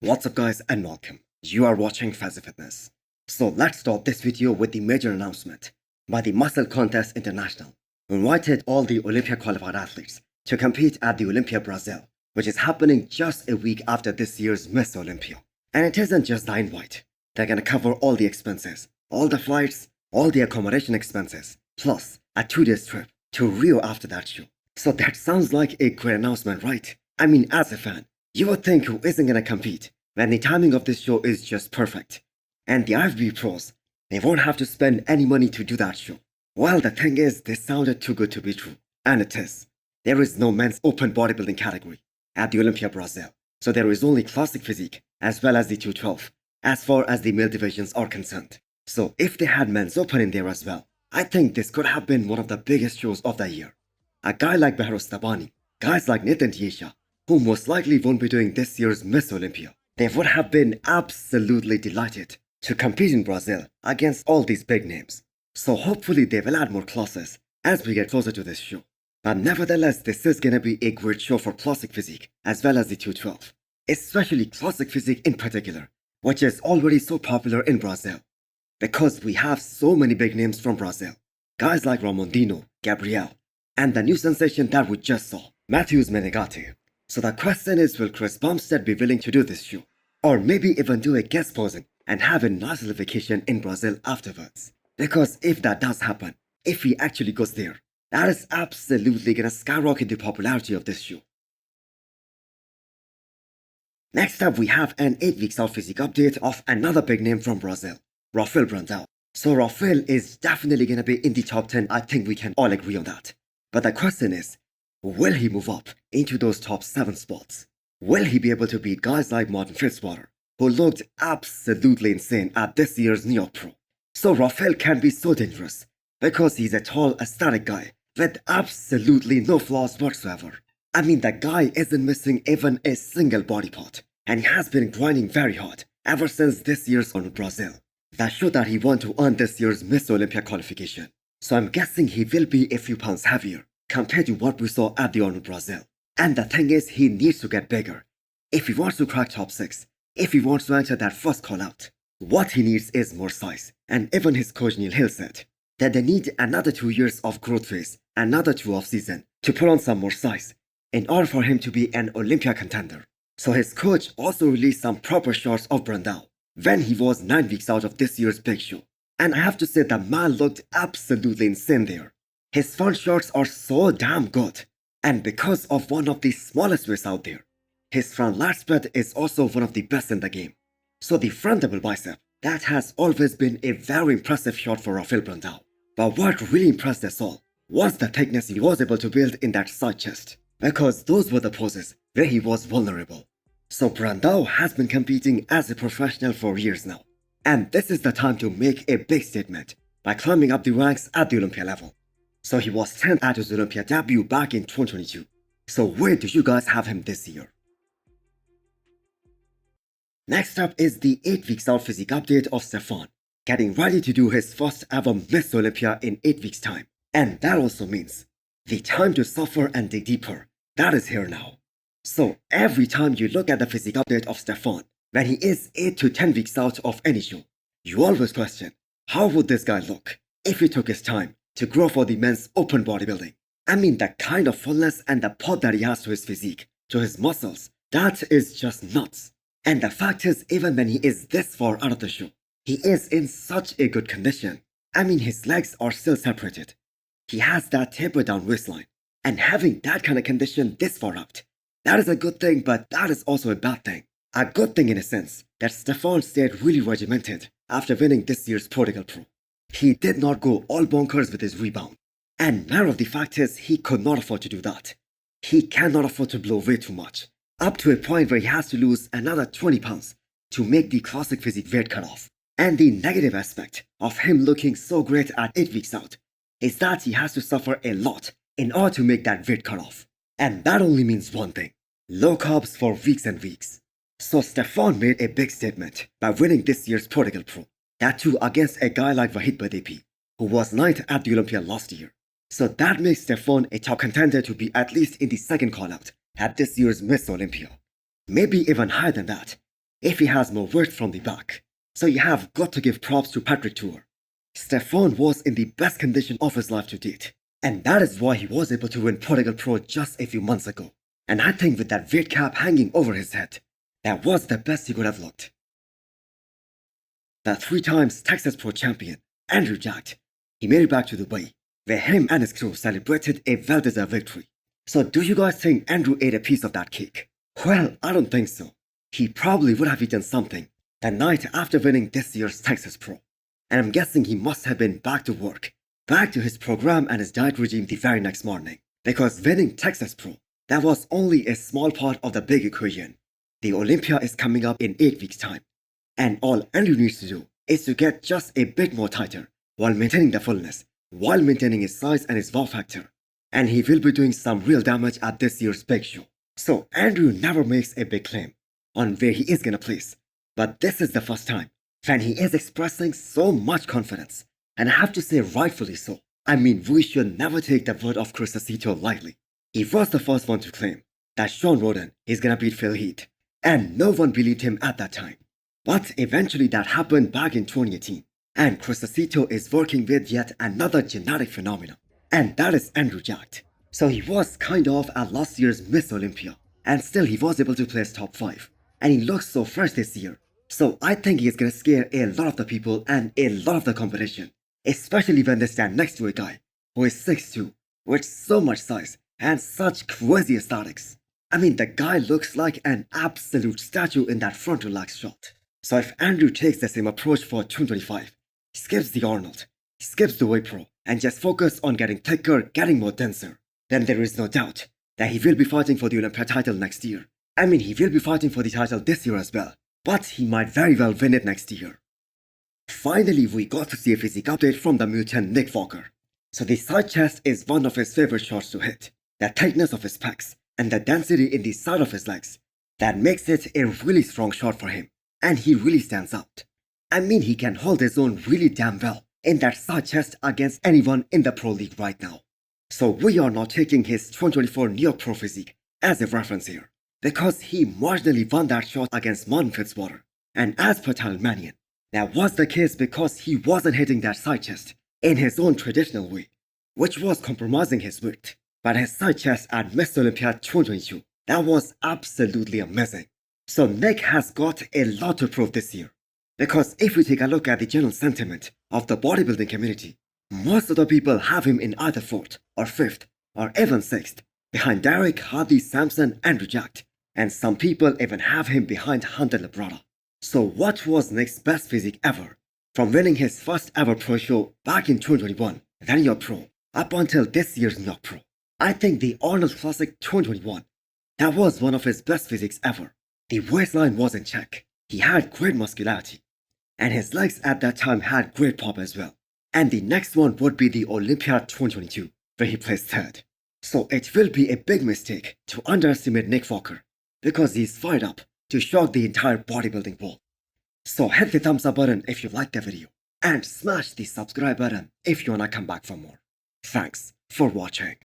What's up guys and welcome. You are watching Fazi Fitness. So let's start this video with the major announcement by the Muscle Contest International, who invited all the Olympia qualified athletes to compete at the Olympia Brazil, which is happening just a week after this year's Miss Olympia. And it isn't just the invite. They're gonna cover all the expenses, all the flights, all the accommodation expenses, plus a 2-day trip to Rio after that show. So that sounds like a great announcement, right? I mean, as a fan, you would think who isn't gonna compete when the timing of this show is just perfect. And the IFBB pros, they won't have to spend any money to do that show. Well, the thing is, this sounded too good to be true. And it is. There is no men's open bodybuilding category at the Olympia Brazil. So there is only classic physique as well as the 212 as far as the male divisions are concerned. So if they had men's open in there as well, I think this could have been one of the biggest shows of the year. A guy like Behrouz Tabani, guys like Nathan Tiesha, who most likely won't be doing this year's Miss Olympia, they would have been absolutely delighted to compete in Brazil against all these big names. So hopefully they will add more classes as we get closer to this show. But nevertheless, this is gonna be a great show for classic physique as well as the 212, especially classic physique in particular, which is already so popular in Brazil. Because we have so many big names from Brazil, guys like Ramondino, Gabriel, and the new sensation that we just saw, Matheus Menegatti. So the question is, will Chris Bumstead be willing to do this show? Or maybe even do a guest posing and have a nice little vacation in Brazil afterwards? Because if that does happen, if he actually goes there, that is absolutely gonna skyrocket the popularity of this show. Next up, we have an 8 weeks out physique update of another big name from Brazil, Rafael Brandao. So Rafael is definitely gonna be in the top 10, I think we can all agree on that. But the question is, will he move up into those top 7 spots? Will he be able to beat guys like Martin Fitzwater, who looked absolutely insane at this year's New York Pro? So Rafael can be so dangerous because he's a tall, aesthetic guy with absolutely no flaws whatsoever. I mean, the guy isn't missing even a single body part, and he has been grinding very hard ever since this year's on Brazil, that show that he won to earn this year's Miss Olympia qualification. So I'm guessing he will be a few pounds heavier compared to what we saw at the Arnold Brazil. And the thing is, he needs to get bigger. If he wants to crack top 6, if he wants to enter that first call out, what he needs is more size. And even his coach Neil Hill said that they need another 2 years of growth phase, another 2 off season to put on some more size in order for him to be an Olympia contender. So his coach also released some proper shots of Brandao when he was 9 weeks out of this year's big show. And I have to say, the man looked absolutely insane there. His front shots are so damn good, and because of one of the smallest waists out there, his front lat spread is also one of the best in the game. So the front double bicep, that has always been a very impressive shot for Rafael Brandao. But what really impressed us all was the thickness he was able to build in that side chest, because those were the poses where he was vulnerable. So Brandao has been competing as a professional for years now, and this is the time to make a big statement by climbing up the ranks at the Olympia level. So he was 10th at his Olympia debut back in 2022. So where do you guys have him this year? Next up is the 8 weeks out physique update of Stefon, getting ready to do his first ever Miss Olympia in 8 weeks time. And that also means the time to suffer and dig deeper, that is here now. So every time you look at the physique update of Stefon, when he is 8 to 10 weeks out of any show, you always question, how would this guy look if he took his time to grow for the men's open bodybuilding? I mean, the kind of fullness and the pop that he has to his physique, to his muscles, that is just nuts. And the fact is, even when he is this far out of the show, he is in such a good condition. I mean, his legs are still separated. He has that tapered down waistline. And having that kind of condition this far out, that is a good thing, but that is also a bad thing. A good thing in a sense that Stefon stayed really regimented after winning this year's Portugal Pro. He did not go all bonkers with his rebound. And matter of the fact is, he could not afford to do that. He cannot afford to blow way too much, up to a point where he has to lose another 20 pounds to make the classic physique weight cutoff. And the negative aspect of him looking so great at 8 weeks out is that he has to suffer a lot in order to make that weight cutoff. And that only means one thing: low carbs for weeks and weeks. So Stefon made a big statement by winning this year's Portugal Pro. That too against a guy like Vahid Badepi, who was 9th at the Olympia last year. So that makes Stefon a top contender to be at least in the second call out at this year's Miss Olympia. Maybe even higher than that, if he has more work from the back. So you have got to give props to Patrick Tour. Stefon was in the best condition of his life to date, and that is why he was able to win Portugal Pro just a few months ago. And I think with that weight cap hanging over his head, that was the best he could have looked. The 3 times Texas Pro champion, Andrew Jacked, he made it back to Dubai, where him and his crew celebrated a well-deserved victory. So do you guys think Andrew ate a piece of that cake? Well, I don't think so. He probably would have eaten something the night after winning this year's Texas Pro. And I'm guessing he must have been back to work, back to his program and his diet regime the very next morning. Because winning Texas Pro, that was only a small part of the big equation. The Olympia is coming up in 8 weeks' time. And all Andrew needs to do is to get just a bit more tighter while maintaining the fullness, while maintaining his size and his wow factor. And he will be doing some real damage at this year's big show. So Andrew never makes a big claim on where he is gonna place. But this is the first time when he is expressing so much confidence. And I have to say rightfully so. I mean, we should never take the word of Chris lightly. He was the first one to claim that Sean Roden is gonna beat Phil Heath. And no one believed him at that time. But eventually that happened back in 2018. And Chris is working with yet another genetic phenomenon. And that is Andrew Jacked. So he was kind of at last year's Miss Olympia. And still he was able to place top 5. And he looks so fresh this year. So I think he is gonna scare a lot of the people and a lot of the competition. Especially when they stand next to a guy who is 6'2", with so much size and such crazy aesthetics. I mean, the guy looks like an absolute statue in that front relax shot. So if Andrew takes the same approach for 225, skips the Arnold, skips the Weight Pro, and just focus on getting thicker, getting more denser, then there is no doubt that he will be fighting for the Olympia title next year. I mean, he will be fighting for the title this year as well, but he might very well win it next year. Finally, we got to see a physique update from the mutant Nick Walker. So the side chest is one of his favorite shots to hit. The thickness of his pecs and the density in the side of his legs, that makes it a really strong shot for him. And he really stands out. I mean, he can hold his own really damn well in that side chest against anyone in the Pro League right now. So we are not taking his 2024 New York Pro Physique as a reference here, because he marginally won that shot against Martin Fitzwater. And as per Talent Manion, that was the case because he wasn't hitting that side chest in his own traditional way, which was compromising his width. But his side chest at Miss Olympia 2022, that was absolutely amazing. So Nick has got a lot to prove this year. Because if we take a look at the general sentiment of the bodybuilding community, most of the people have him in either 4th or 5th or even 6th, behind Derek, Hardy, Samson, Andrew Jacked, and some people even have him behind Hunter Labrada. So what was Nick's best physique ever? From winning his first ever pro show back in 2021, then New York Pro, up until this year's New York Pro. I think the Arnold Classic 2021, that was one of his best physiques ever. The waistline was in check, he had great muscularity, and his legs at that time had great pop as well. And the next one would be the Olympia 2022, where he placed 3rd. So it will be a big mistake to underestimate Nick Walker, because he's fired up to shock the entire bodybuilding world. So hit the thumbs up button if you liked the video, and smash the subscribe button if you wanna come back for more. Thanks for watching.